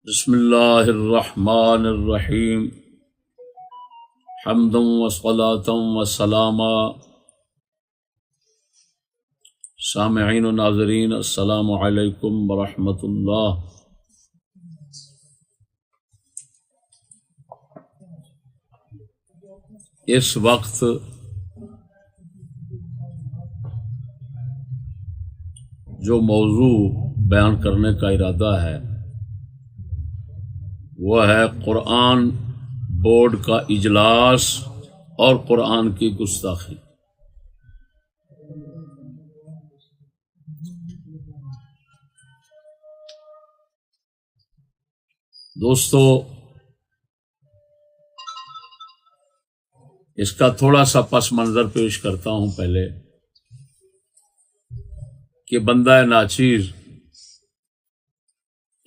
بسم اللہ الرحمن الرحیم حمدا وصلاۃ وسلاما سامعین و ناظرین السلام علیکم ورحمۃ اللہ۔ اس وقت جو موضوع بیان کرنے کا ارادہ ہے وہ ہے قرآن بورڈ کا اجلاس اور قرآن کی گستاخی۔ دوستو، اس کا تھوڑا سا پس منظر پیش کرتا ہوں پہلے کہ بندہ ناچیز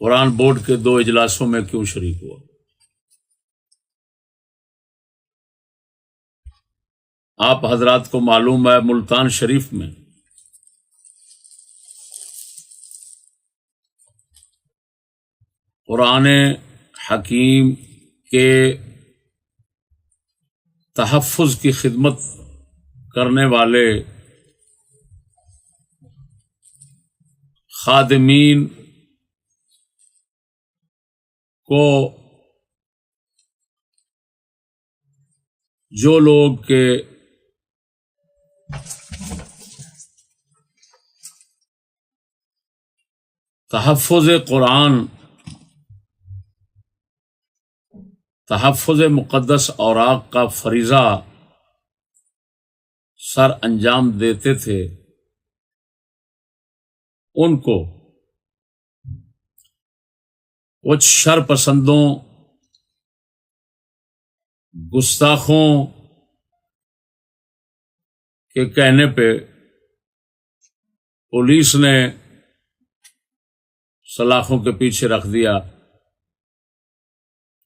قرآن بورڈ کے 2 اجلاسوں میں کیوں شریک ہوا۔ آپ حضرات کو معلوم ہے ملتان شریف میں قرآن حکیم کے تحفظ کی خدمت کرنے والے خادمین کو جو لوگ کے تحفظ قرآن، تحفظ مقدس اوراق کا فریضہ سر انجام دیتے تھے، ان کو کچھ شر پسندوں، گستاخوں کے کہنے پہ پولیس نے سلاخوں کے پیچھے رکھ دیا،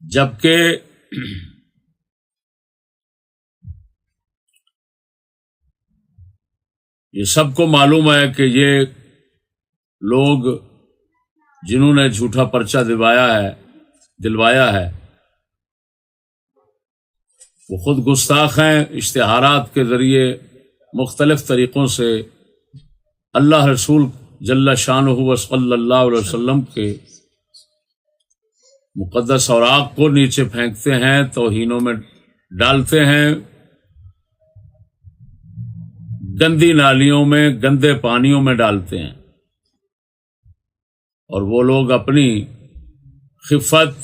جبکہ یہ سب کو معلوم ہے کہ یہ لوگ جنہوں نے جھوٹا پرچہ دلوایا ہے وہ خود گستاخ ہیں۔ اشتہارات کے ذریعے مختلف طریقوں سے اللہ رسول جل شانہ صلی اللہ علیہ وسلم کے مقدس اوراق کو نیچے پھینکتے ہیں، توہینوں میں ڈالتے ہیں، گندی نالیوں میں، گندے پانیوں میں ڈالتے ہیں، اور وہ لوگ اپنی خفت،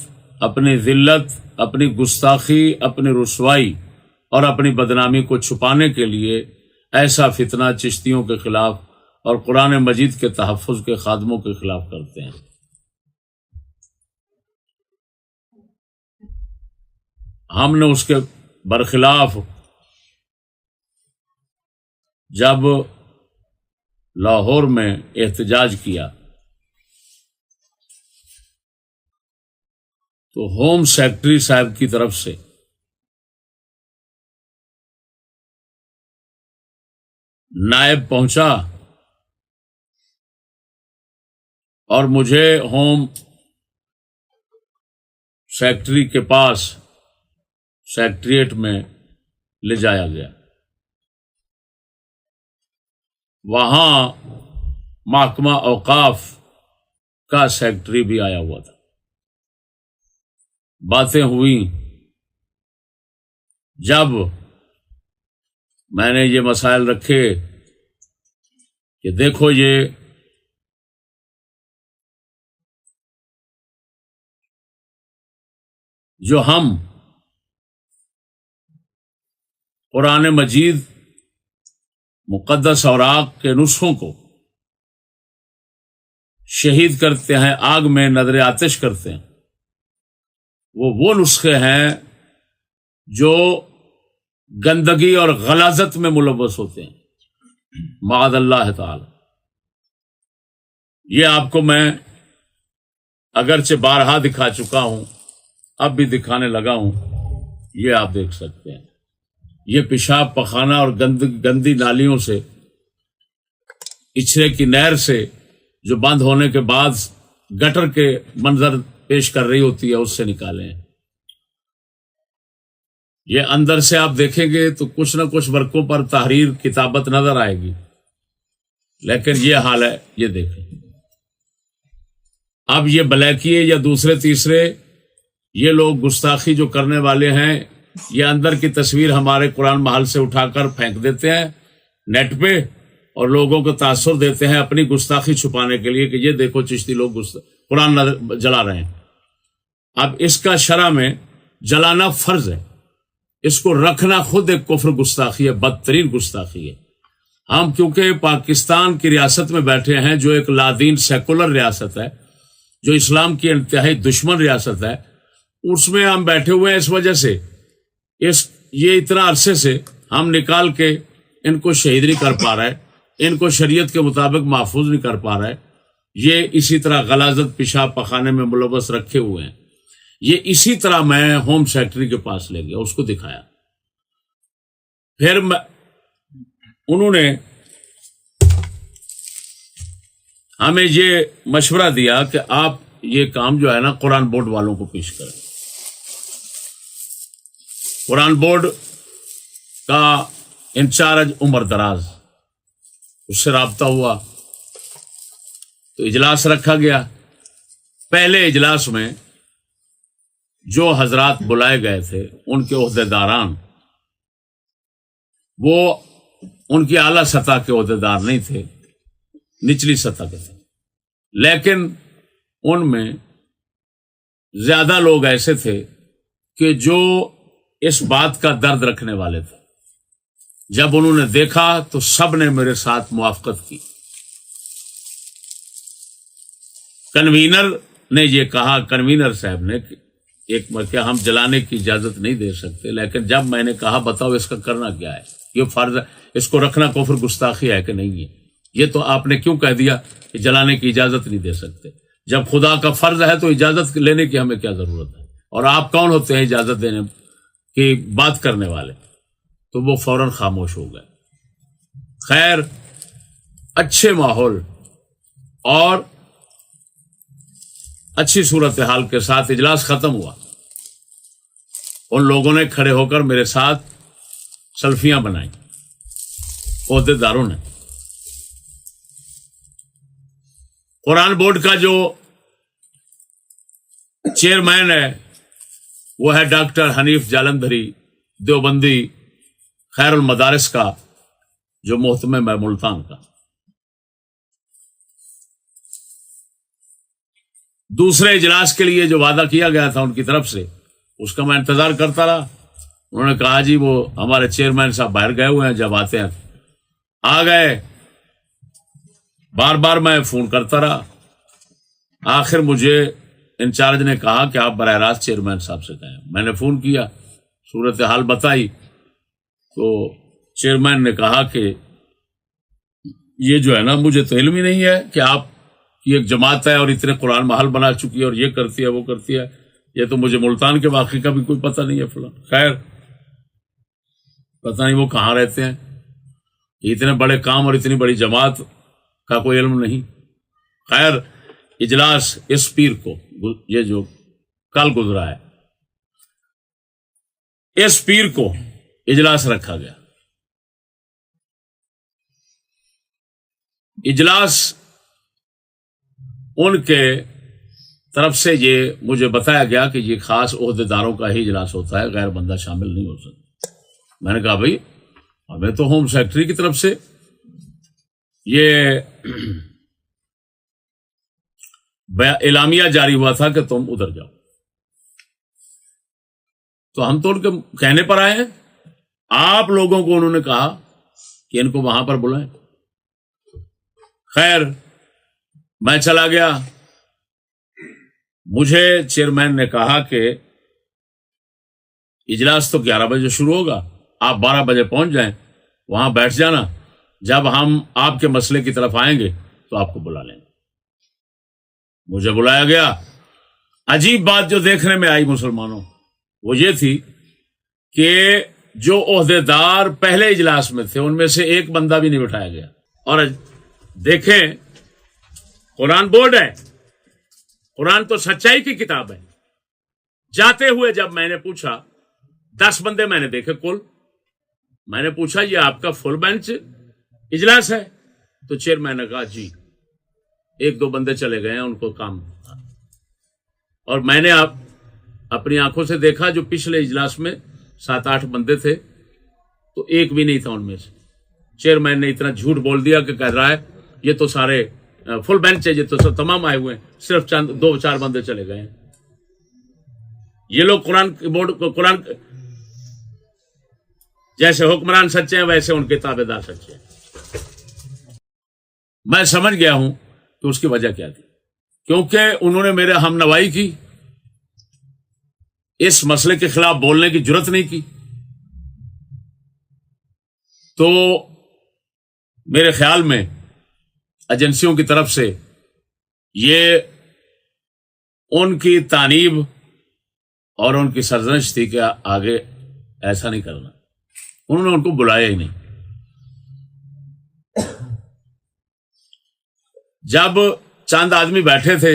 اپنی ذلت، اپنی گستاخی، اپنی رسوائی اور اپنی بدنامی کو چھپانے کے لیے ایسا فتنہ چشتیوں کے خلاف اور قرآن مجید کے تحفظ کے خادموں کے خلاف کرتے ہیں۔ ہم نے اس کے برخلاف جب لاہور میں احتجاج کیا تو ہوم سیکرٹری صاحب کی طرف سے نائب پہنچا اور مجھے ہوم سیکرٹری کے پاس سیکریٹریٹ میں لے جایا گیا۔ وہاں محکمہ اوقاف کا سیکرٹری بھی آیا ہوا تھا، باتیں ہوئیں۔ جب میں نے یہ مسائل رکھے کہ دیکھو یہ جو ہم قرآن مجید مقدس اوراق کے نسخوں کو شہید کرتے ہیں، آگ میں نذر آتش کرتے ہیں، وہ نسخے ہیں جو گندگی اور غلاظت میں ملوث ہوتے ہیں، معاذ اللہ تعالی۔ یہ آپ کو میں اگرچہ بارہا دکھا چکا ہوں، اب بھی دکھانے لگا ہوں، یہ آپ دیکھ سکتے ہیں۔ یہ پیشاب پخانہ اور گندی نالیوں سے، اچھرے کی نہر سے جو بند ہونے کے بعد گٹر کے منظر پیش کر رہی ہوتی ہے اس سے نکالیں. یہ اندر سے آپ دیکھیں گے تو کچھ نہ کچھ ورقوں پر تحریر کتابت نظر آئے گی، لیکن یہ حال ہے. یہ دیکھیں اب یہ بلیکیے یا دوسرے تیسرے یہ لوگ گستاخی جو کرنے والے ہیں، یہ اندر کی تصویر ہمارے قرآن محل سے اٹھا کر پھینک دیتے ہیں نیٹ پہ اور لوگوں کو تاثر دیتے ہیں اپنی گستاخی چھپانے کے لیے کہ یہ دیکھو چشتی لوگ قرآن جلا رہے ہیں. اب اس کا شرع میں جلانا فرض ہے، اس کو رکھنا خود ایک کفر گستاخی ہے، بدترین گستاخی ہے. ہم کیونکہ پاکستان کی ریاست میں بیٹھے ہیں جو ایک لادین سیکولر ریاست ہے، جو اسلام کی انتہائی دشمن ریاست ہے، اس میں ہم بیٹھے ہوئے ہیں. اس وجہ سے یہ اتنا عرصے سے ہم نکال کے ان کو شہید نہیں کر پا رہے، ان کو شریعت کے مطابق محفوظ نہیں کر پا رہے. یہ اسی طرح غلاظت پیشاب پخانے میں ملوث رکھے ہوئے ہیں. یہ اسی طرح میں ہوم سیکرٹری کے پاس لے گیا، اس کو دکھایا. پھر انہوں نے ہمیں یہ مشورہ دیا کہ آپ یہ کام جو ہے نا قرآن بورڈ والوں کو پیش کریں. قرآن بورڈ کا انچارج عمر دراز، اس سے رابطہ ہوا تو اجلاس رکھا گیا. پہلے اجلاس میں جو حضرات بلائے گئے تھے ان کے عہدیداران، وہ ان کی اعلیٰ سطح کے عہدیدار نہیں تھے، نچلی سطح کے تھے. لیکن ان میں زیادہ لوگ ایسے تھے کہ جو اس بات کا درد رکھنے والے تھے. جب انہوں نے دیکھا تو سب نے میرے ساتھ موافقت کی. کنوینر نے یہ کہا، کنوینر صاحب نے کہ ہم جلانے کی اجازت نہیں دے سکتے. لیکن جب میں نے کہا بتاؤ اس کا کرنا کیا ہے، یہ فرض ہے، اس کو رکھنا کفر گستاخی ہے کہ نہیں ہے، یہ تو آپ نے کیوں کہہ دیا کہ جلانے کی اجازت نہیں دے سکتے؟ جب خدا کا فرض ہے تو اجازت لینے کی ہمیں کیا ضرورت ہے؟ اور آپ کون ہوتے ہیں اجازت دینے کی بات کرنے والے؟ تو وہ فوراً خاموش ہو گئے. خیر، اچھے ماحول اور اچھی صورتحال کے ساتھ اجلاس ختم ہوا. ان لوگوں نے کھڑے ہو کر میرے ساتھ سیلفیاں بنائیں، عہدیداروں نے. قرآن بورڈ کا جو چیئرمین ہے وہ ہے ڈاکٹر حنیف جالندھری دیوبندی، خیر المدارس کا جو محتمم ہے ملتان کا. دوسرے اجلاس کے لیے جو وعدہ کیا گیا تھا ان کی طرف سے، اس کا میں انتظار کرتا رہا. انہوں نے کہا جی وہ ہمارے چیئرمین صاحب باہر گئے ہوئے ہیں، جب آتے ہیں آ گئے. بار بار میں فون کرتا رہا. آخر مجھے انچارج نے کہا کہ آپ براہ راست چیئرمین صاحب سے کہیں. میں نے فون کیا، صورتحال بتائی تو چیئرمین نے کہا کہ یہ جو ہے نا مجھے تو علم ہی نہیں ہے کہ آپ کی ایک جماعت ہے اور اتنے قرآن محل بنا چکی ہے اور یہ کرتی ہے وہ کرتی ہے، یہ تو مجھے ملتان کے واقعے کا بھی کوئی پتہ نہیں ہے فلاں. خیر، پتہ نہیں وہ کہاں رہتے ہیں، اتنے بڑے کام اور اتنی بڑی جماعت کا کوئی علم نہیں. خیر، اجلاس اس پیر کو، یہ جو کل گزرا ہے، اس پیر کو اجلاس رکھا گیا. اجلاس ان کے طرف سے یہ مجھے بتایا گیا کہ یہ خاص عہدیداروں کا ہی اجلاس ہوتا ہے، غیر بندہ شامل نہیں ہو سکتا. میں نے کہا بھائی ہمیں تو ہوم سیکرٹری کی طرف سے یہ اعلامیہ جاری ہوا تھا کہ تم ادھر جاؤ، تو ہم تو ان کے کہنے پر آئے ہیں. آپ لوگوں کو انہوں نے کہا کہ ان کو وہاں پر بلائیں. خیر، میں چلا گیا. مجھے چیئرمین نے کہا کہ اجلاس تو 11 بجے شروع ہوگا، آپ 12 بجے پہنچ جائیں، وہاں بیٹھ جانا، جب ہم آپ کے مسئلے کی طرف آئیں گے تو آپ کو بلا لیں گے. مجھے بلایا گیا. عجیب بات جو دیکھنے میں آئی مسلمانوں وہ یہ تھی کہ جو عہدیدار پہلے اجلاس میں تھے ان میں سے ایک بندہ بھی نہیں بٹھایا گیا. اور دیکھیں قرآن بورڈ ہے، قرآن تو سچائی کی کتاب ہے. جاتے ہوئے جب میں نے پوچھا، 10 بندے میں نے دیکھے کل، میں نے پوچھا یہ آپ کا فل بینچ اجلاس ہے؟ تو چیئرمین نے کہا جی. 1-2 بندے چلے گئے ہیں، ان کو کام تھا. اور میں نے اپنی آنکھوں سے دیکھا جو پچھلے اجلاس میں 7-8 بندے تھے تو ایک بھی نہیں تھا ان میں سے. چیئرمین نے اتنا جھوٹ بول دیا کہ کہہ رہا ہے یہ تو سارے فل بینچ ہے، یہ تو سب تمام آئے ہوئے ہیں، صرف 2-4 بندے چلے گئے ہیں. یہ لوگ قرآن جیسے حکمران سچے ہیں ویسے ان کے تابع دار سچے ہیں. میں سمجھ گیا ہوں کہ اس کی وجہ کیا تھی، کیونکہ انہوں نے میرے ہم نوائی کی، اس مسئلے کے خلاف بولنے کی جرت نہیں کی. تو میرے خیال میں ایجنسیوں کی طرف سے یہ ان کی تانیب اور ان کی سرزنش تھی کہ آگے ایسا نہیں کرنا. انہوں نے ان کو بلایا ہی نہیں. جب چند آدمی بیٹھے تھے،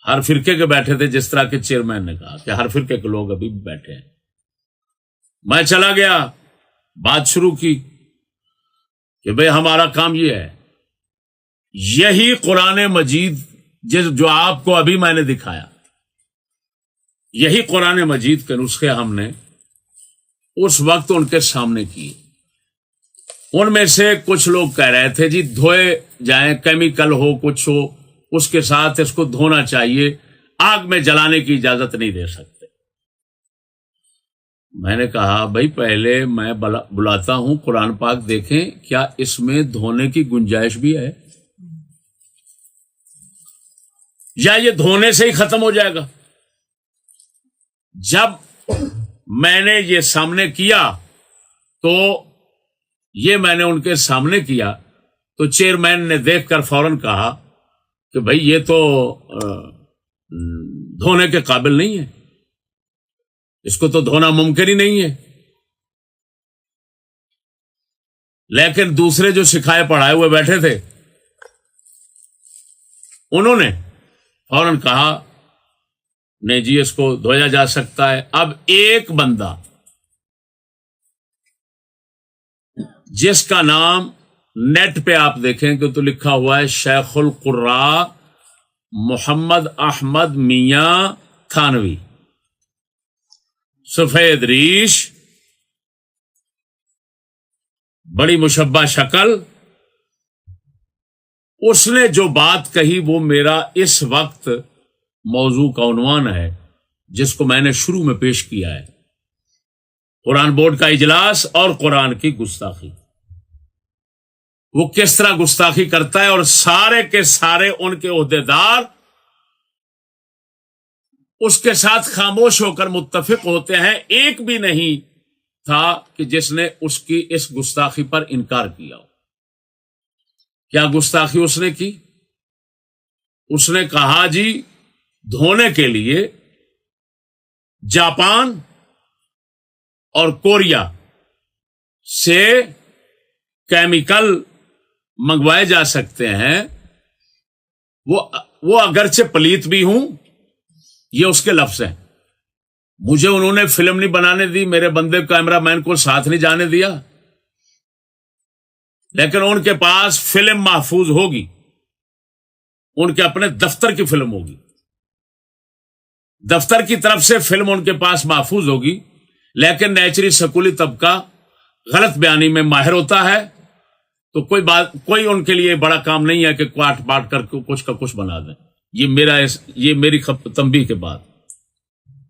ہر فرقے کے بیٹھے تھے، جس طرح کے چیئرمین نے کہا کہ ہر فرقے کے لوگ ابھی بھی بیٹھے ہیں، میں چلا گیا، بات شروع کی کہ بھئی ہمارا کام یہ ہے، یہی قرآن مجید جو آپ کو ابھی میں نے دکھایا، یہی قرآن مجید کے نسخے ہم نے اس وقت ان کے سامنے کیے. ان میں سے کچھ لوگ کہہ رہے تھے جی دھوئے جائیں، کیمیکل ہو کچھ ہو اس کے ساتھ اس کو دھونا چاہیے، آگ میں جلانے کی اجازت نہیں دے سکتے. میں نے کہا بھائی پہلے میں بلاتا ہوں قرآن پاک دیکھیں کیا اس میں دھونے کی گنجائش بھی ہے یا یہ دھونے سے ہی ختم ہو جائے گا. جب میں نے یہ سامنے کیا تو یہ میں نے ان کے سامنے کیا تو چیئرمین نے دیکھ کر فوراً کہا کہ بھائی یہ تو دھونے کے قابل نہیں ہے، اس کو تو دھونا ممکن ہی نہیں ہے. لیکن دوسرے جو سکھائے پڑھائے ہوئے بیٹھے تھے انہوں نے فوراً کہا نہیں جی اس کو دھویا جا سکتا ہے. اب ایک بندہ جس کا نام نیٹ پہ آپ دیکھیں کہ تو لکھا ہوا ہے شیخ القراء محمد احمد میاں تھانوی، سفید ریش، بڑی مشبہ شکل، اس نے جو بات کہی وہ میرا اس وقت موضوع کا عنوان ہے جس کو میں نے شروع میں پیش کیا ہے، قرآن بورڈ کا اجلاس اور قرآن کی گستاخی. وہ کس طرح گستاخی کرتا ہے اور سارے کے سارے ان کے عہدیدار اس کے ساتھ خاموش ہو کر متفق ہوتے ہیں. ایک بھی نہیں تھا کہ جس نے اس کی اس گستاخی پر انکار کیا ہو. کیا گستاخی اس نے کی؟ اس نے کہا جی دھونے کے لیے جاپان اور کوریا سے کیمیکل منگوائے جا سکتے ہیں، وہ اگرچہ پلیت بھی ہوں، یہ اس کے لفظ ہیں. مجھے انہوں نے فلم نہیں بنانے دی، میرے بندے کیمرہ مین کو ساتھ نہیں جانے دیا، لیکن ان کے پاس فلم محفوظ ہوگی، ان کے اپنے دفتر کی فلم ہوگی، دفتر کی طرف سے فلم ان کے پاس محفوظ ہوگی. لیکن نیچری سکولی طبقہ غلط بیانی میں ماہر ہوتا ہے، تو کوئی ان کے لیے بڑا کام نہیں ہے کہ کاٹ باٹ کر کچھ کا کچھ بنا دیں. یہ میری تنبیہ کے بعد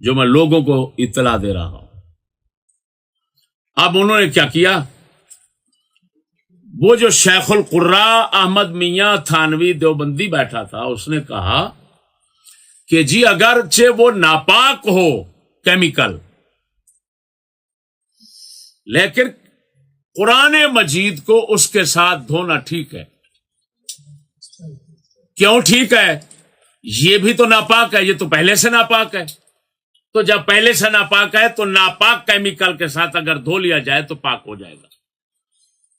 جو میں لوگوں کو اطلاع دے رہا ہوں. اب انہوں نے کیا کیا، وہ جو شیخ القراء احمد میاں تھانوی دیوبندی بیٹھا تھا اس نے کہا کہ جی اگرچہ وہ ناپاک ہو کیمیکل، لیکن قرآن مجید کو اس کے ساتھ دھونا ٹھیک ہے. کیوں ٹھیک ہے؟ یہ بھی تو ناپاک ہے، یہ تو پہلے سے ناپاک ہے. تو جب پہلے سے ناپاک ہے تو ناپاک کیمیکل کے ساتھ اگر دھو لیا جائے تو پاک ہو جائے گا.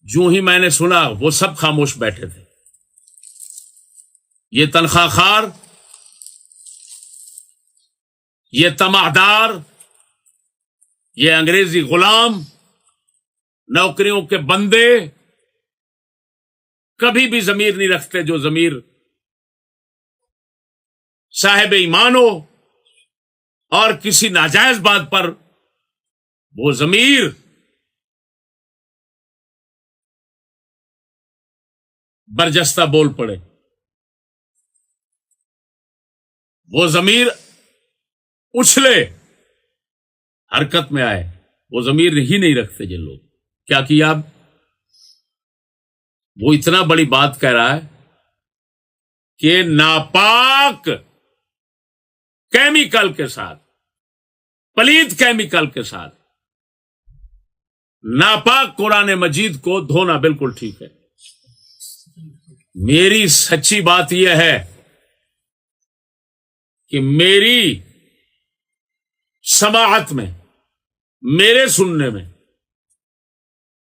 جو ہی میں نے سنا وہ سب خاموش بیٹھے تھے. یہ تنخواہ خار، یہ طمعدار، یہ انگریزی غلام، نوکریوں کے بندے کبھی بھی ضمیر نہیں رکھتے جو ضمیر صاحب ایمان ہو، اور کسی ناجائز بات پر وہ ضمیر برجستہ بول پڑے، وہ ضمیر اچھلے، حرکت میں آئے، وہ ضمیر ہی نہیں رکھتے جن لوگ. کیا کیا اب؟ وہ اتنا بڑی بات کہہ رہا ہے کہ ناپاک کیمیکل کے ساتھ، پلید کیمیکل کے ساتھ ناپاک قرآن مجید کو دھونا بالکل ٹھیک ہے. میری سچی بات یہ ہے کہ میری سماعت میں، میرے سننے میں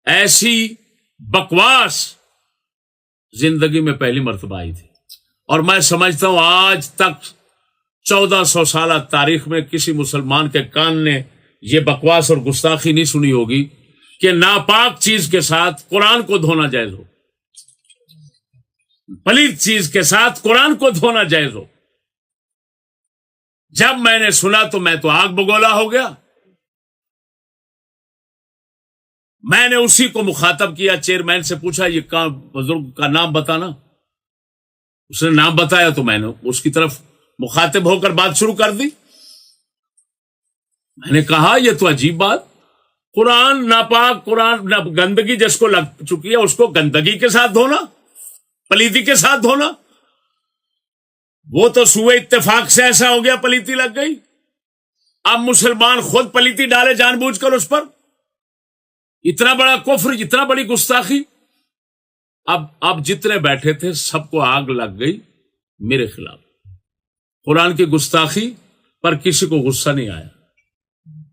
ایسی بکواس زندگی میں پہلی مرتبہ آئی تھی، اور میں سمجھتا ہوں آج تک 1400 سالہ تاریخ میں کسی مسلمان کے کان نے یہ بکواس اور گستاخی نہیں سنی ہوگی کہ ناپاک چیز کے ساتھ قرآن کو دھونا جائز ہو، پلید چیز کے ساتھ قرآن کو دھونا جائز ہو. جب میں نے سنا تو میں تو آگ بگولا ہو گیا. میں نے اسی کو مخاطب کیا، چیئرمین سے پوچھا یہ بزرگ کا نام بتانا. اس نے نام بتایا تو میں نے اس کی طرف مخاطب ہو کر بات شروع کر دی. میں نے کہا یہ تو عجیب بات، قرآن ناپاک، قرآن گندگی جس کو لگ چکی ہے اس کو گندگی کے ساتھ دھونا، پلیتی کے ساتھ دھونا. وہ تو سوئے اتفاق سے ایسا ہو گیا، پلیتی لگ گئی. اب مسلمان خود پلیتی ڈالے جان بوجھ کر اس پر. اتنا بڑا کفر، اتنا بڑی گستاخی. اب جتنے بیٹھے تھے سب کو آگ لگ گئی میرے خلاف. قرآن کی گستاخی پر کسی کو غصہ نہیں آیا.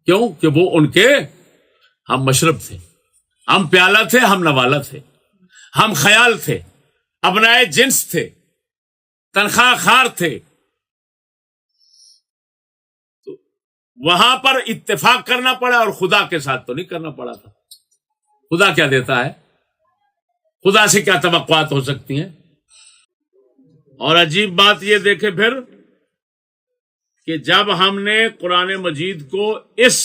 کیوں؟ کہ وہ ان کے ہم مشرب تھے، ہم پیالہ تھے، ہم نوالہ تھے، ہم خیال تھے، ابنائے جنس تھے، تنخواہ خار تھے. تو وہاں پر اتفاق کرنا پڑا، اور خدا کے ساتھ تو نہیں کرنا پڑا تھا. خدا کیا دیتا ہے؟ خدا سے کیا توقعات ہو سکتی ہیں؟ اور عجیب بات یہ دیکھے پھر کہ جب ہم نے قرآن مجید کو اس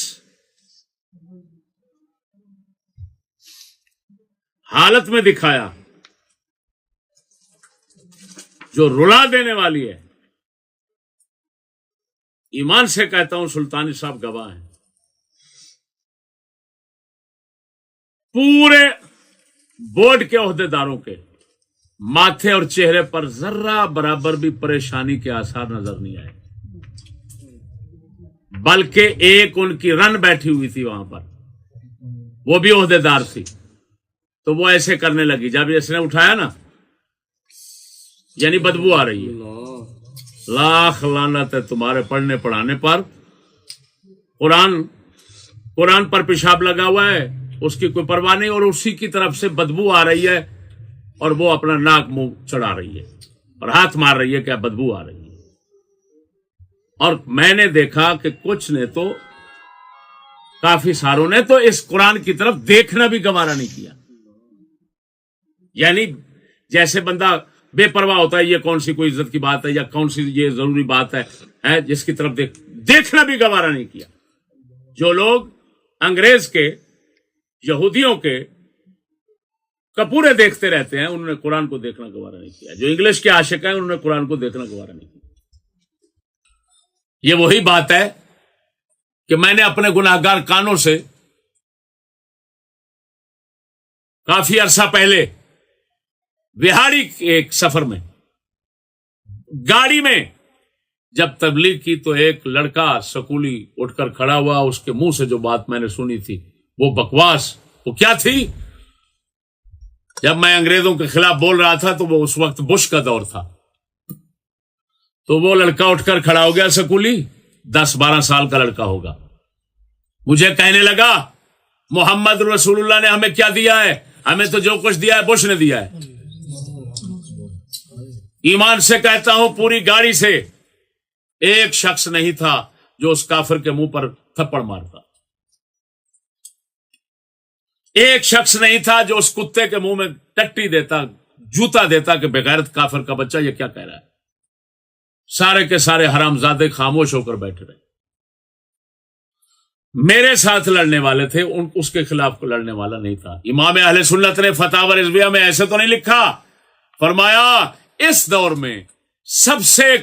حالت میں دکھایا جو رلا دینے والی ہے، ایمان سے کہتا ہوں سلطانی صاحب گواہ ہیں، پورے بورڈ کے عہدے داروں کے ماتھے اور چہرے پر ذرہ برابر بھی پریشانی کے آثار نظر نہیں آئے، بلکہ ایک ان کی رن بیٹھی ہوئی تھی وہاں پر، وہ بھی عہدے دار تھی. تو وہ ایسے کرنے لگی جب اس نے اٹھایا نا، یعنی بدبو آ رہی ہے. لاکھ لعنت ہے تمہارے پڑھنے پڑھانے پر. قرآن پر پیشاب لگا ہوا ہے، اس کی کوئی پرواہ نہیں، اور اسی کی طرف سے بدبو آ رہی ہے، اور وہ اپنا ناک منہ چڑھا رہی ہے اور ہاتھ مار رہی ہے کہ بدبو آ رہی ہے. اور میں نے دیکھا کہ کچھ نے تو، کافی ساروں نے تو اس قرآن کی طرف دیکھنا بھی گوارا نہیں کیا. یعنی جیسے بندہ بے پرواہ ہوتا ہے یہ کون سی کوئی عزت کی بات ہے یا کون سی یہ ضروری بات ہے جس کی طرف دیکھنا بھی گوارا نہیں کیا. جو لوگ انگریز کے، یہودیوں کے کپورے دیکھتے رہتے ہیں، انہوں نے قرآن کو دیکھنا گوارا نہیں کیا. جو انگلش کے عاشق ہیں انہوں نے قرآن کو دیکھنا گوارا نہیں کیا. یہ وہی بات ہے کہ میں نے اپنے گناہگار کانوں سے کافی عرصہ پہلے بہاڑی ایک سفر میں گاڑی میں جب تبلیغ کی تو ایک لڑکا سکولی اٹھ کر کھڑا ہوا. اس کے منہ سے جو بات میں نے سنی تھی وہ بکواس، وہ کیا تھی؟ جب میں انگریزوں کے خلاف بول رہا تھا تو وہ اس وقت بش کا دور تھا. تو وہ لڑکا اٹھ کر کھڑا ہو گیا، سکولی 10-12 سال کا لڑکا ہوگا. مجھے کہنے لگا محمد رسول اللہ نے ہمیں کیا دیا ہے؟ ہمیں تو جو کچھ دیا ہے بش نے دیا ہے. ایمان سے کہتا ہوں پوری گاڑی سے ایک شخص نہیں تھا جو اس کافر کے منہ پر تھپڑ مارتا، ایک شخص نہیں تھا جو اس کتے کے منہ میں ٹٹی دیتا، جوتا دیتا کہ بغیرت کافر کا بچہ یہ کیا کہہ رہا ہے۔ سارے کے سارے حرامزادے خاموش ہو کر بیٹھے رہے۔ میرے ساتھ لڑنے والے تھے، اس کے خلاف کو لڑنے والا نہیں تھا۔ امام اہل سنت نے فتاوی رضویہ میں ایسے تو نہیں لکھا، فرمایا اس دور میں سب سے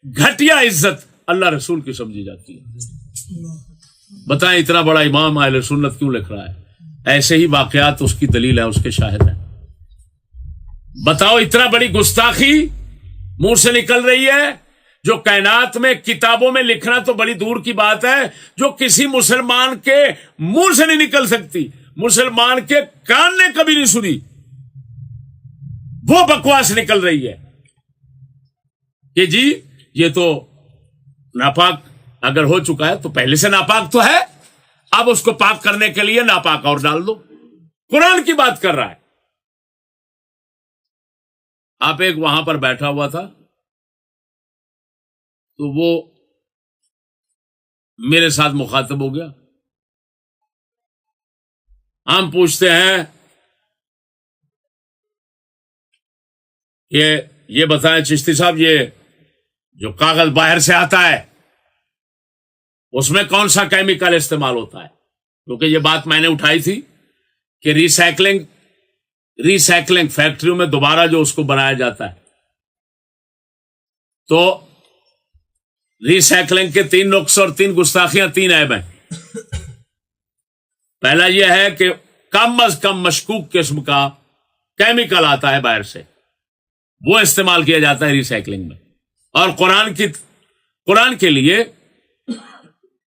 گھٹیا عزت اللہ رسول کی سمجھی جاتی ہے۔ بتائیں اتنا بڑا امام اہل سنت کیوں لکھ رہا ہے؟ ایسے ہی واقعات اس کی دلیل ہے، اس کے شاہد ہیں۔ بتاؤ اتنا بڑی گستاخی منہ سے نکل رہی ہے جو کائنات میں کتابوں میں لکھنا تو بڑی دور کی بات ہے، جو کسی مسلمان کے منہ سے نہیں نکل سکتی، مسلمان کے کان نے کبھی نہیں سنی، وہ بکواس نکل رہی ہے کہ جی یہ تو ناپاک اگر ہو چکا ہے تو پہلے سے ناپاک تو ہے، اب اس کو پاک کرنے کے لیے ناپاک اور ڈال دو۔ قرآن کی بات کر رہا ہے۔ آپ ایک وہاں پر بیٹھا ہوا تھا تو وہ میرے ساتھ مخاطب ہو گیا۔ ہم پوچھتے ہیں یہ بتائیں چشتی صاحب، یہ جو کاغذ باہر سے آتا ہے اس میں کون سا کیمیکل استعمال ہوتا ہے؟ کیونکہ یہ بات میں نے اٹھائی تھی کہ ریسائکلنگ فیکٹریوں میں دوبارہ جو اس کو بنایا جاتا ہے، تو ریسائکلنگ کے 3 نقص اور 3 گستاخیاں، 3 عیب ہیں۔ پہلا یہ ہے کہ کم از کم مشکوک قسم کا کیمیکل آتا ہے باہر سے، وہ استعمال کیا جاتا ہے ریسائکلنگ میں۔ اور قرآن کے لیے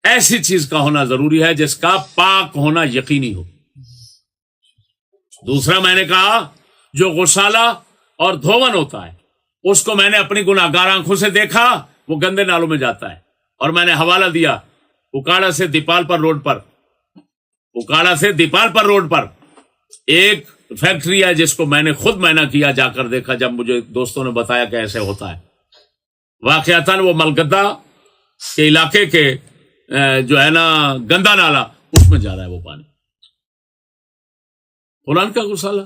ایسی چیز کا ہونا ضروری ہے جس کا پاک ہونا یقینی ہو۔ دوسرا میں نے کہا جو غسالہ اور دھون ہوتا ہے اس کو میں نے اپنی گناہگار آنکھوں سے دیکھا، وہ گندے نالوں میں جاتا ہے، اور میں نے حوالہ دیا اکاڑا سے دیپال پر روڈ پر ایک فیکٹری ہے جس کو میں نے خود معائنہ کیا، جا کر دیکھا جب مجھے دوستوں نے بتایا کہ ایسے ہوتا ہے۔ واقعتاً وہ ملگدہ کے علاقے کے جو ہے نا گندا نالا، اس میں جا رہا ہے وہ پانی۔ قرآن کا غسالہ،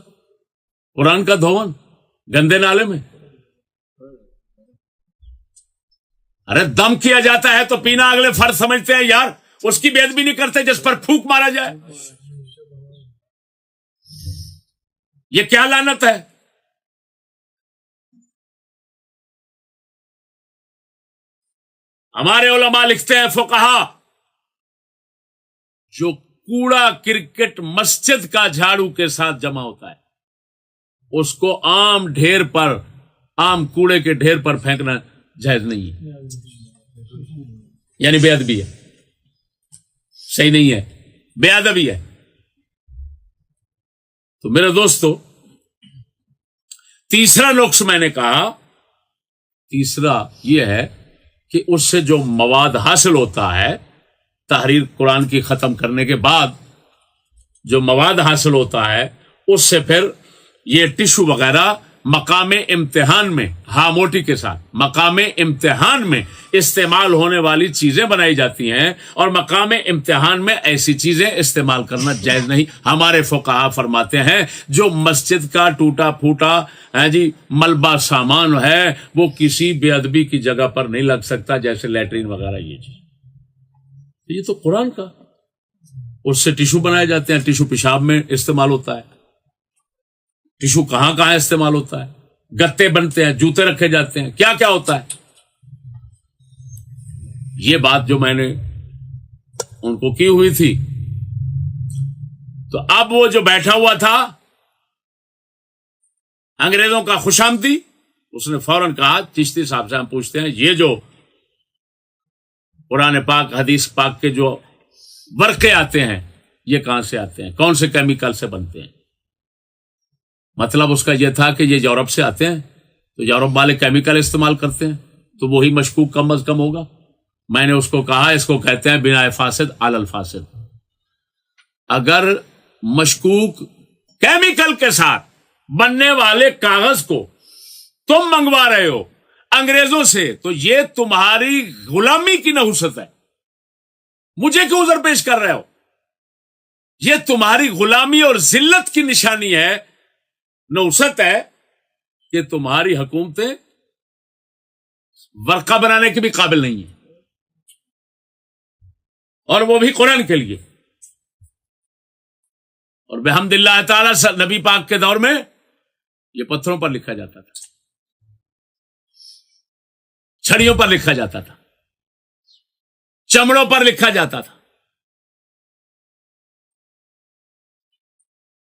قرآن کا دھون گندے نالے میں۔ ارے دم کیا جاتا ہے تو پینا اگلے فرض سمجھتے ہیں یار، اس کی بے ادبی نہیں کرتے جس پر پھونک مارا جائے۔ یہ کیا لعنت ہے؟ ہمارے علماء لکھتے ہیں فقہا، جو کوڑا کرکٹ مسجد کا جھاڑو کے ساتھ جمع ہوتا ہے اس کو عام کوڑے کے ڈھیر پر پھینکنا جائز نہیں ہے، یعنی بے ادبی ہے، صحیح نہیں ہے، بے ادبی ہے۔ تو میرے دوستو، تیسرا نقص میں نے کہا، تیسرا یہ ہے کہ اس سے جو مواد حاصل ہوتا ہے تحریر قرآن کی ختم کرنے کے بعد، جو مواد حاصل ہوتا ہے اس سے پھر یہ ٹشو وغیرہ مقام امتحان میں، ہاں موٹی کے ساتھ، مقام امتحان میں استعمال ہونے والی چیزیں بنائی جاتی ہیں، اور مقام امتحان میں ایسی چیزیں استعمال کرنا جائز نہیں۔ ہمارے فقہا فرماتے ہیں جو مسجد کا ٹوٹا پھوٹا ملبہ سامان ہے وہ کسی بے ادبی کی جگہ پر نہیں لگ سکتا، جیسے لیٹرین وغیرہ۔ یہ چیز یہ تو قرآن کا، اس سے ٹشو بنائے جاتے ہیں، ٹشو پیشاب میں استعمال ہوتا ہے، ٹشو کہاں کہاں استعمال ہوتا ہے، گتے بنتے ہیں، جوتے رکھے جاتے ہیں، کیا کیا ہوتا ہے۔ یہ بات جو میں نے ان کو کی ہوئی تھی، تو اب وہ جو بیٹھا ہوا تھا انگریزوں کا خوشامدی، اس نے فوراً کہا چشتی صاحب سے ہم پوچھتے ہیں یہ جو قرآن پاک حدیث پاک کے جو ورقے آتے ہیں یہ کہاں سے آتے ہیں، کون سے کیمیکل سے بنتے ہیں؟ مطلب اس کا یہ تھا کہ یہ یورپ سے آتے ہیں، تو یورپ والے کیمیکل استعمال کرتے ہیں تو وہی مشکوک کم از کم ہوگا۔ میں نے اس کو کہا اس کو کہتے ہیں بناء فاسد علی الفاسد۔ اگر مشکوک کیمیکل کے ساتھ بننے والے کاغذ کو تم منگوا رہے ہو انگریزوں سے، تو یہ تمہاری غلامی کی نحوست ہے، مجھے کیوں عذر پیش کر رہے ہو؟ یہ تمہاری غلامی اور ذلت کی نشانی ہے، نحوست ہے کہ تمہاری حکومتیں ورقہ بنانے کے بھی قابل نہیں ہیں، اور وہ بھی قرآن کے لیے۔ اور بحمد اللہ تعالی نبی پاک کے دور میں یہ پتھروں پر لکھا جاتا تھا، چھڑیوں پر لکھا جاتا تھا، چمڑوں پر لکھا جاتا تھا،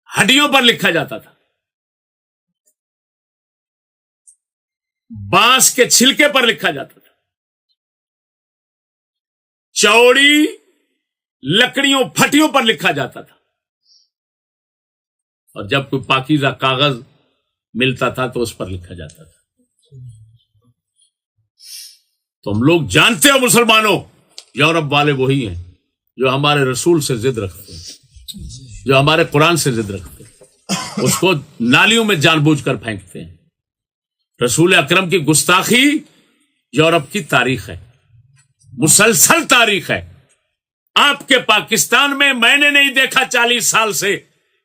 ہڈیوں پر لکھا جاتا تھا، بانس کے چھلکے پر لکھا جاتا تھا، چوڑی لکڑیوں پھٹیوں پر لکھا جاتا تھا، اور جب کوئی پاکیزہ کاغذ ملتا تھا تو اس پر لکھا جاتا تھا۔ تو ہم لوگ جانتے ہو مسلمانوں، یورپ والے وہی ہیں جو ہمارے رسول سے ضد رکھتے ہیں، جو ہمارے قرآن سے ضد رکھتے ہیں، اس کو نالیوں میں جان بوجھ کر پھینکتے ہیں۔ رسول اکرم کی گستاخی یورپ کی تاریخ ہے، مسلسل تاریخ ہے۔ آپ کے پاکستان میں میں نے نہیں دیکھا 40 سال سے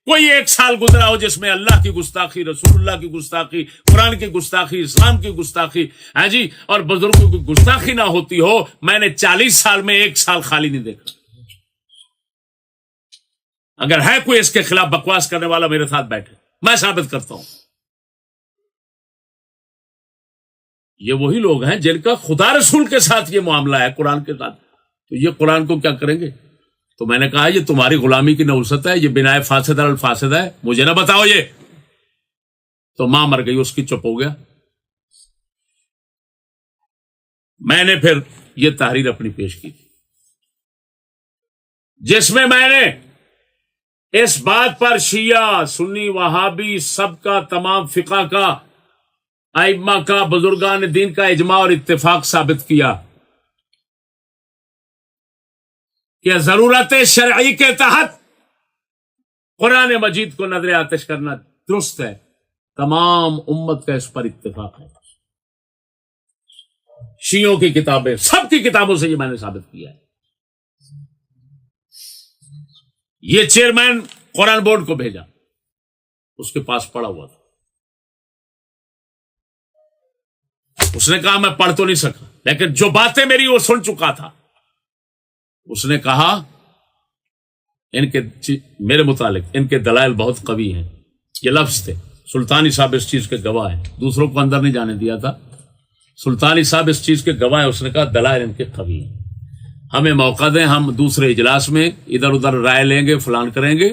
کوئی ایک سال گزرا ہو جس میں اللہ کی گستاخی، رسول اللہ کی گستاخی، قرآن کی گستاخی، اسلام کی گستاخی، ہاں جی، اور بزرگوں کی گستاخی نہ ہوتی ہو۔ میں نے 40 سال میں ایک سال خالی نہیں دیکھا۔ اگر ہے کوئی اس کے خلاف بکواس کرنے والا میرے ساتھ بیٹھے، میں ثابت کرتا ہوں۔ یہ وہی لوگ ہیں جن کا خدا رسول کے ساتھ یہ معاملہ ہے، قرآن کے ساتھ، تو یہ قرآن کو کیا کریں گے؟ تو میں نے کہا یہ تمہاری غلامی کی نحوست ہے، یہ بنائے فاسد الفاسد ہے، مجھے نہ بتاؤ یہ۔ تو ماں مر گئی، اس کی چپ ہو گیا۔ میں نے پھر یہ تحریر اپنی پیش کی جس میں میں نے اس بات پر شیعہ، سنی، وہابی، سب کا، تمام فقہ کا، ائمہ کا، بزرگان دین کا اجماع اور اتفاق ثابت کیا کہ ضرورت شرعی کے تحت قرآن مجید کو نظر آتش کرنا درست ہے۔ تمام امت کا اس پر اتفاق ہے، شیعوں کی کتابیں، سب کی کتابوں سے یہ میں نے ثابت کیا ہے۔ یہ چیئرمین قرآن بورڈ کو بھیجا، اس کے پاس پڑا ہوا تھا، اس نے کہا میں پڑھ تو نہیں سکا لیکن جو باتیں میری وہ سن چکا تھا۔ اس نے کہا ان کے میرے متعلق ان کے دلائل بہت قوی ہیں، یہ لفظ تھے، سلطانی صاحب اس چیز کے گواہ ہیں، دوسروں کو اندر نہیں جانے دیا تھا، سلطانی صاحب اس چیز کے گواہ ہیں۔ اس نے کہا دلائل ان کے قوی ہیں، ہمیں موقع دیں، ہم دوسرے اجلاس میں ادھر ادھر رائے لیں گے، فلان کریں گے،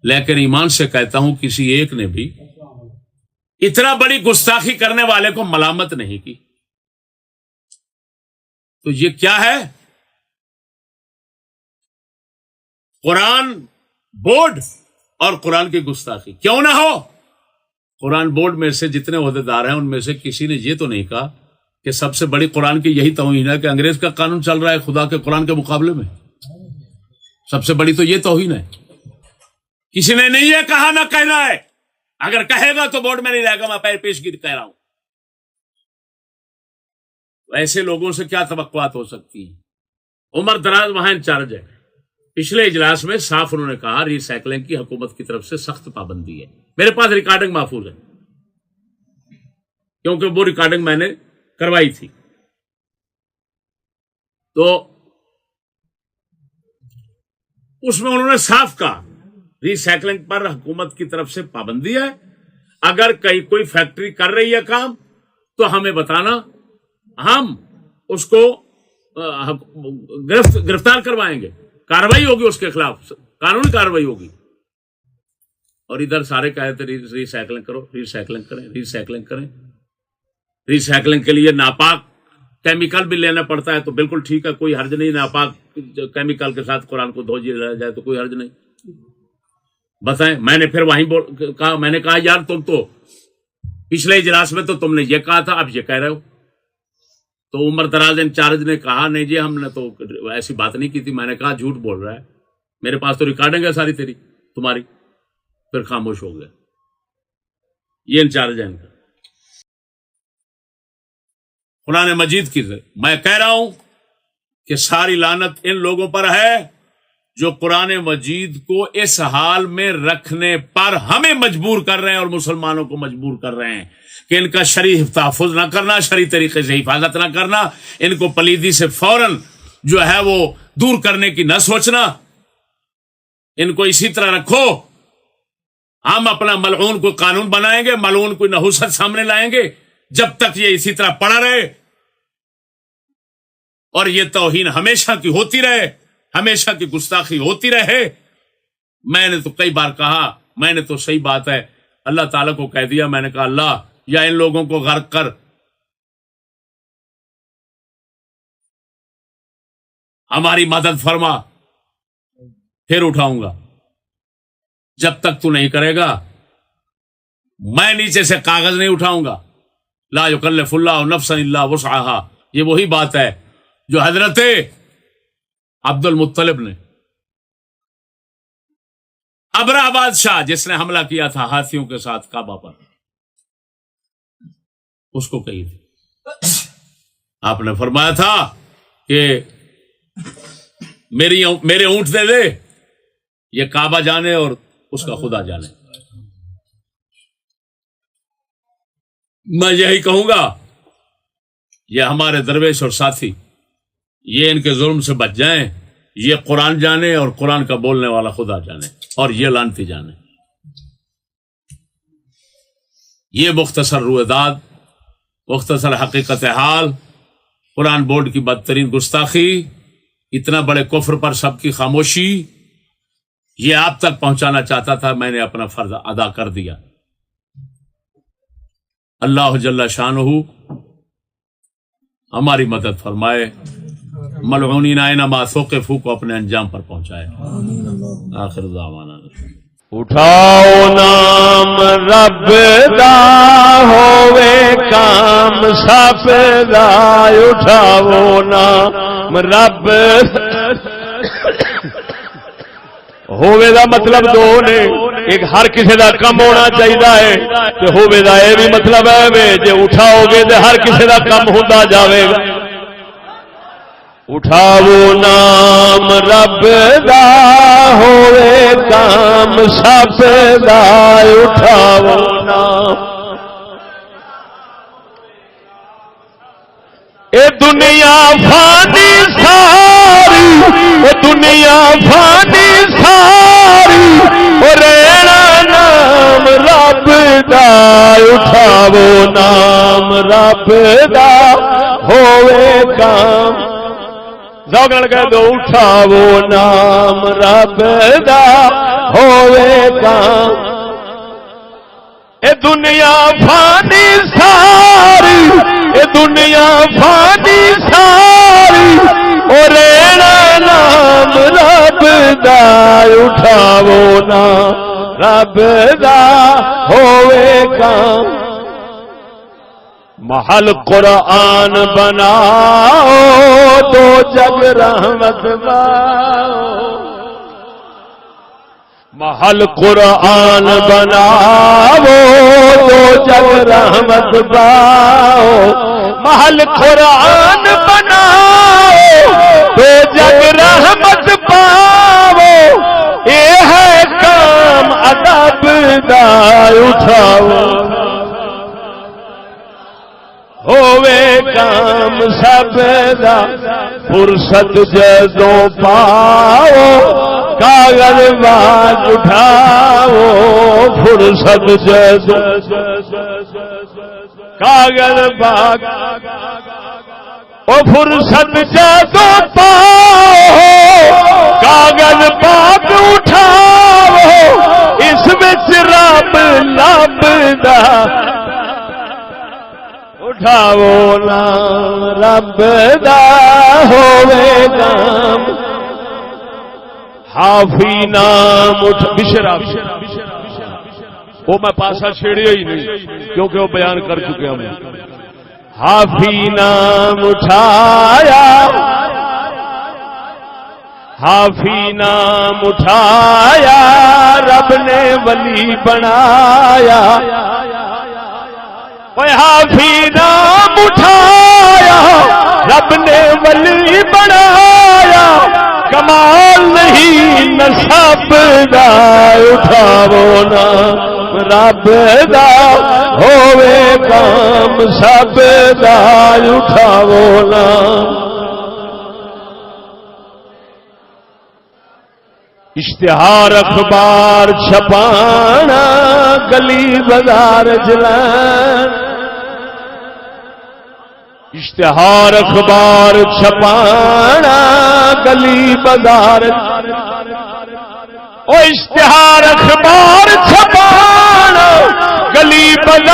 لیکن ایمان سے کہتا ہوں کسی ایک نے بھی اتنا بڑی گستاخی کرنے والے کو ملامت نہیں کی۔ تو یہ کیا ہے؟ قرآن بورڈ اور قرآن کی گستاخی کیوں نہ ہو؟ قرآن بورڈ میں سے جتنے عہدیدار ہیں ان میں سے کسی نے یہ تو نہیں کہا کہ سب سے بڑی قرآن کی یہی توہین ہے کہ انگریز کا قانون چل رہا ہے خدا کے قرآن کے مقابلے میں۔ سب سے بڑی تو یہ توہین ہے۔ کسی نے نہیں یہ کہا، نہ کہنا ہے، اگر کہے گا تو بورڈ میں نہیں رہے گا، میں پیر پیشگی کہہ رہا ہوں۔ ایسے لوگوں سے کیا توقعات ہو سکتی ہیں؟ عمر دراز وہاں انچارج ہے، پچھلے اجلاس میں صاف انہوں نے کہا ری سائیکلنگ کی حکومت کی طرف سے سخت پابندی ہے۔ میرے پاس ریکارڈنگ محفوظ ہے کیونکہ وہ ریکارڈنگ میں نے کروائی تھی۔ تو اس میں انہوں نے صاف کہا ری سائیکلنگ پر حکومت کی طرف سے پابندی ہے، اگر کہیں کوئی فیکٹری کر رہی ہے کام تو ہمیں بتانا، ہم اس کو گرفتار کروائیں گے، کارروائی ہوگی اس کے خلاف، قانونی کارروائی ہوگی۔ اور ادھر سارے کہے تھے ری سائیکلنگ کرو، ری سائیکلنگ کریں، ری سائیکلنگ کریں۔ ری سائیکلنگ کے لیے ناپاک کیمیکل بھی لینا پڑتا ہے تو بالکل ٹھیک ہے، کوئی حرج نہیں، ناپاک کیمیکل کے ساتھ قرآن کو دھو دیا جائے تو کوئی حرج نہیں۔ بتائیں، میں نے پھر وہیں کہا، میں نے کہا یار تم تو پچھلے اجلاس میں تو تم نے یہ کہا تھا، اب یہ کہہ رہے ہو۔ تو عمر دراز انچارج نے کہا نہیں جی ہم نے تو ایسی بات نہیں کی تھی۔ میں نے کہا جھوٹ بول رہا ہے، میرے پاس تو ریکارڈنگ ہے ساری تمہاری۔ پھر خاموش ہو گیا۔ یہ انچارج ہے ان کا۔ قرآن مجید کی میں کہہ رہا ہوں کہ ساری لعنت ان لوگوں پر ہے جو قرآن مجید کو اس حال میں رکھنے پر ہمیں مجبور کر رہے ہیں اور مسلمانوں کو مجبور کر رہے ہیں کہ ان کا شرعی تحفظ نہ کرنا، شرعی طریقے سے حفاظت نہ کرنا، ان کو پلیدی سے فوراً جو ہے وہ دور کرنے کی نہ سوچنا، ان کو اسی طرح رکھو۔ ہم اپنا ملعون کو قانون بنائیں گے، ملعون کوئی نحوست سامنے لائیں گے جب تک یہ اسی طرح پڑا رہے اور یہ توہین ہمیشہ کی ہوتی رہے، ہمیشہ کی گستاخی ہوتی رہے۔ میں نے تو کئی بار کہا، میں نے تو صحیح بات ہے اللہ تعالیٰ کو کہہ دیا، میں نے کہا اللہ یا ان لوگوں کو غرق کر، ہماری مدد فرما، پھر اٹھاؤں گا۔ جب تک تو نہیں کرے گا میں نیچے سے کاغذ نہیں اٹھاؤں گا۔ لا یکلف اللہ نفسا الا وسعها، یہ وہی بات ہے جو حضرت عبد المطلب نے ابرہ بادشاہ جس نے حملہ کیا تھا ہاتھیوں کے ساتھ کعبہ پر، اس کو کہی تھی۔ آپ نے فرمایا تھا کہ میرے اونٹ دے دے، یہ کعبہ جانے اور اس کا خدا جانے۔ میں یہی کہوں گا یہ ہمارے درویش اور ساتھی یہ ان کے ظلم سے بچ جائیں، یہ قرآن جانے اور قرآن کا بولنے والا خدا جانے اور یہ لعنتی جانے۔ یہ مختصر رویداد، مختصر حقیقت حال، قرآن بورڈ کی بدترین گستاخی، اتنا بڑے کفر پر سب کی خاموشی، یہ آپ تک پہنچانا چاہتا تھا، میں نے اپنا فرض ادا کر دیا۔ اللہ جل شانہ ہماری مدد فرمائے، ملعونین اینما ثقفوا کو اپنے انجام پر پہنچائے۔ آخر دعوانا اٹھاؤ نام رب دا ہووے کام سب دا، اٹھاؤ نام رب ہووے دا مطلب دو نے، ایک ہر کسی دا کم ہونا چاہیے تے ہووے دا یہ بھی مطلب ہے وے جے اٹھاؤ گے تے ہر کسی دا کم ہوندا جاوے گا۔ اٹھاؤ نام رب دا ہووے کام سب دا، اٹھاؤ نام۔ اے دنیا فانی ساری، اے دنیا فانی ساری، او رہنا نام رب دا، اٹھاؤ نام رب دا ہووے کام۔ ذوق نال کہہ دو اٹھاؤ نام رب دا ہووے کام۔ اے دنیا فانی ساری، اے دنیا فانی ساری، او رہنا نام رب دا، اٹھاؤ نام رب دا ہووے کام۔ محل قرآن بناؤ تو جگ رحمت باؤ، محل قرآن بناؤ تو جگ رحمت باؤ، محل قرآن بناؤ تو جگ رحمت پاؤ، یہ ہے کام ادب دا، اٹھاؤ ہووے کام سب دا۔ فرصت جدوں پاؤ کاغذ باغ اٹھاؤ، فرصت جدوں کاغذ باغ، او فرصت جدوں پاؤ کاغذ باغ اٹھاؤ، اس وچ رب لبدا، اٹھاؤ نام رب دا ہووے کام۔ حافی نام اٹھ بشرا، وہ میں پاسا چھیڑیا ہی نہیں کیونکہ وہ بیان کر چکے ہم۔ حافی نام اٹھایا، حافی نام اٹھایا، رب نے ولی بنایا۔ حافی نام اٹھایا رب نے ولی بنایا کمال نہیں نسب دا اٹھاو نا رب دا ہووے کام سب دا اٹھاو نا اشتہار اخبار چھپانا گلی بازار جلان اشتہار اخبار چھپانا گلی بازار او اشتہار اخبار چھپانا گلی بازار